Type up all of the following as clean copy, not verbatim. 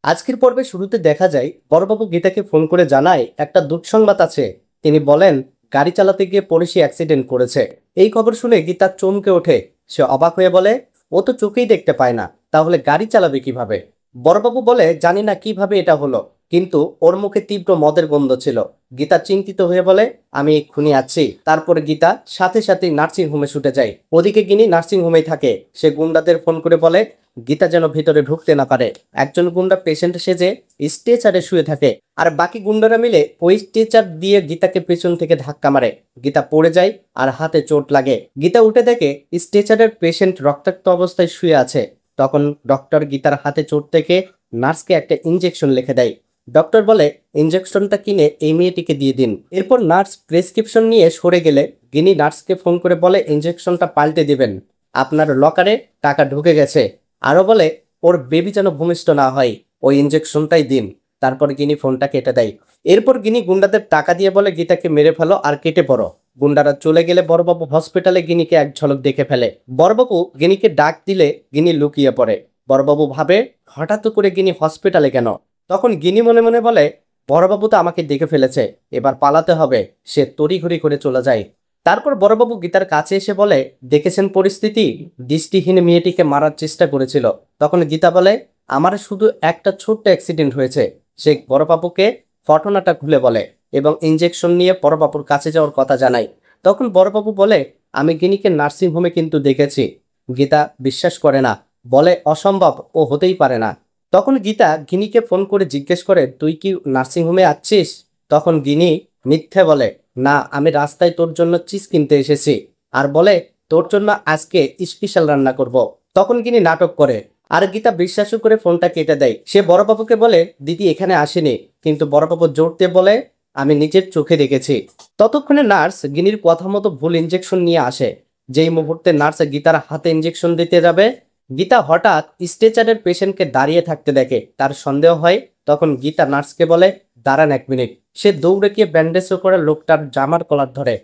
আজকের পর্বে শুরুতে দেখা যায় বড়বাবু গীতাকে ফোন করে জানায় একটা দুঃসংবাদ আছে। তিনি বলেন গাড়ি চালাতে গিয়ে পড়শি অ্যাক্সিডেন্ট করেছে। এই খবর শুনে গীতা চমকে ওঠে। সে অবাক হয়ে বলে, ও তো চোখেই দেখতে পায় না, তাহলে গাড়ি চালাবে কিভাবে? বড়বাবু বলে, জানি না কিভাবে এটা হলো, কিন্তু ওর মুখে তীব্র মদের গন্ধ ছিল। গীতা চিন্তিত হয়ে বলে, আমি এক্ষুনি আছি। তারপরে গীতা সাথে সাথে নার্সিং হোমে ছুটে যায়। ওদিকে গিনি নার্সিং হোমেই থাকে। সে গুন্ডাদের ফোন করে বলে গীতা যেন ভিতরে ঢুকতে না পারে। একজন গুন্ডা পেশেন্ট সেজে স্ট্রেচারে শুয়ে থাকে, আর বাকি গুন্ডারা মিলে ওই স্ট্রেচার দিয়ে গীতাকে পেছন থেকে ধাক্কা মারে। গীতা পড়ে যায় আর হাতে চোট লাগে। গীতা উঠে দেখে স্ট্রেচারের পেশেন্ট রক্তাক্ত অবস্থায় শুয়ে আছে। তখন ডক্টর গীতার হাতে চোট থেকে নার্সকে একটা ইঞ্জেকশন লিখে দেয়। ডক্টর বলে ইঞ্জেকশনটা কিনে এই মেয়েটিকে দিয়ে দিন। এরপর নার্স প্রেসক্রিপশন নিয়ে সরে গেলে গিনি নার্সকে ফোন করে বলে ইঞ্জেকশনটা পাল্টে দিবেন, আপনার লকারে টাকা ঢুকে গেছে। আরো বলে ওর বেবি যেন ভূমিষ্ঠ না হয়, ওই ইঞ্জেকশনটাই দিন। তারপর গিনি ফোনটা কেটে দেয়। এরপর গিনি গুন্ডাদের টাকা দিয়ে বলে গীতাকে মেরে ফেলো আর কেটে পড়ো। গুন্ডারা চলে গেলে বড়বাবু হসপিটালে গিনিকে এক ঝলক দেখে ফেলে। বড়বাবু গিনিকে ডাক দিলে গিনি লুকিয়ে পড়ে। বড়বাবু ভাবে হঠাৎ করে গিনি হসপিটালে কেন। তখন গিনি মনে মনে বলে, বড়বাবু তো আমাকে দেখে ফেলেছে, এবার পালাতে হবে। সে তড়িঘড়ি করে চলে যায়। তারপর বড়বাবু গীতার কাছে এসে বলে, দেখেছেন পরিস্থিতি, দৃষ্টিহীন মেয়েটিকে মারার চেষ্টা করেছিল। তখন গীতা বলে, আমার শুধু একটা ছোট্ট অ্যাক্সিডেন্ট হয়েছে। সে বড়বাবুকে ঘটনাটা খুলে বলে এবং ইঞ্জেকশন নিয়ে বড়বাবুর কাছে যাওয়ার কথা জানায়। তখন বড়বাবু বলে, আমি গিনিকে নার্সিং হোমে কিন্তু দেখেছি। গীতা বিশ্বাস করে না, বলে অসম্ভব, ও হতেই পারে না। তখন গীতা গিনিকে ফোন করে জিজ্ঞেস করে, তুই কি নার্সিং হোমে আছিস? তখন গিনি মিথ্যে বলে, না, আমি রাস্তায় তোর জন্য চিজ কিনতে এসেছি। আর বলে তোর জন্য আজকে স্পেশাল রান্না করব। তখন গিনি নাটক করে, আর গীতা বিশ্বাসও করে ফোনটা কেটে দেয়। সে বড়বাবুকে বলে দিদি এখানে আসেনি, কিন্তু বড়বাবু জোর দিয়ে বলে আমি নিজের চোখে দেখেছি। ততক্ষণে নার্স গিনির কথা মতো ভুল ইঞ্জেকশন নিয়ে আসে। যেই মুহূর্তে নার্স গীতার হাতে ইঞ্জেকশন দিতে যাবে, গীতা হঠাৎ স্ট্রেচারের পেশেন্টকে দাঁড়িয়ে থাকতে দেখে। তার সন্দেহ হয়। তখন গীতা নার্সকে বলে, দাঁড়ান 1 মিনিট। সে দৌড়ে গিয়ে ব্যান্ডেজ করে লোকটার জামার কলার ধরে।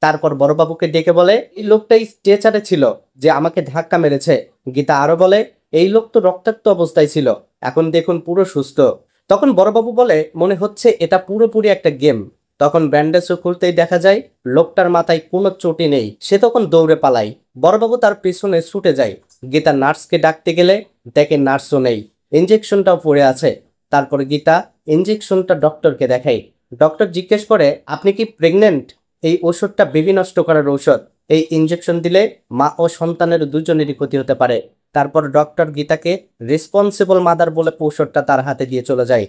তারপর বড়বাবুকে ডেকে বলে, এই লোকটা স্ট্রেচারে ছিল যে আমাকে ধাক্কা মেরেছে। গীতা আরো বলে, এই লোক তো রক্তাক্ত অবস্থায় ছিল, এখন দেখুন পুরো সুস্থ। তখন বড়বাবু বলে, মনে হচ্ছে এটা পুরোপুরি একটা গেম। তখন ব্যান্ডেজ খুলতেই দেখা যায় লোকটার মাথায় কোনো চোটই নেই। সে তখন দৌড়ে পালায়। বড়বাবু তার পেছনে ছুটে যায়। গীতা নার্সকে ডাকতে গেলে দেখে নার্সও নেই, ইঞ্জেকশনটাও পড়ে আছে। তারপর গীতা ইঞ্জেকশনটা ডক্টরকে দেখায়। ডক্টর জিজ্ঞেস করে, আপনি কি প্রেগনেন্ট? এই ওষুধটা বেবি নষ্ট করার ঔষধ। এই ইঞ্জেকশন দিলে মা ও সন্তানের দুজনেরই ক্ষতি হতে পারে। তারপর ডক্টর গীতাকে রেসপন্সিবল মাদার বলে ঔষধটা তার হাতে দিয়ে চলে যায়।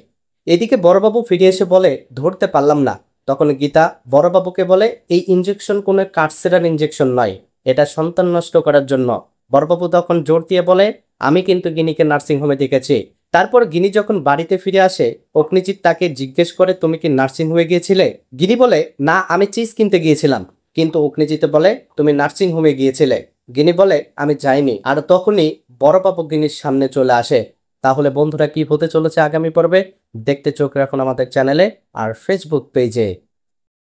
এদিকে বড়বাবু ফিরে এসে বলে, ধরতে পারলাম না। তখন গীতা বড়বাবুকে বলে, এই ইঞ্জেকশন কোনো কার্সেরার ইঞ্জেকশন নয়, এটা সন্তান নষ্ট করার জন্য। বড়বাবু তখন জোর দিয়ে বলে, আমি কিন্তু গিনিকে নার্সিং হোমে দেখেছি। তারপর গিনি যখন বাড়িতে ফিরে আসে, অগ্নিজিৎ তাকে জিজ্ঞেস করে, তুমি কি নার্সিং হোমে গিয়েছিলে? গিনি বলে, না, আমি চিজ কিনতে গিয়েছিলাম। কিন্তু অগ্নিজিৎ বলে, তুমি নার্সিং হোমে গিয়েছিলে। গিনি বলে, আমি যাইনি। আর তখনই বড়বাবু গিনির সামনে চলে আসে। তাহলে বন্ধুরা, কি হতে চলেছে আগামী পর্বে দেখতে চোখ রাখুন আমাদের চ্যানেলে আর ফেসবুক পেজে।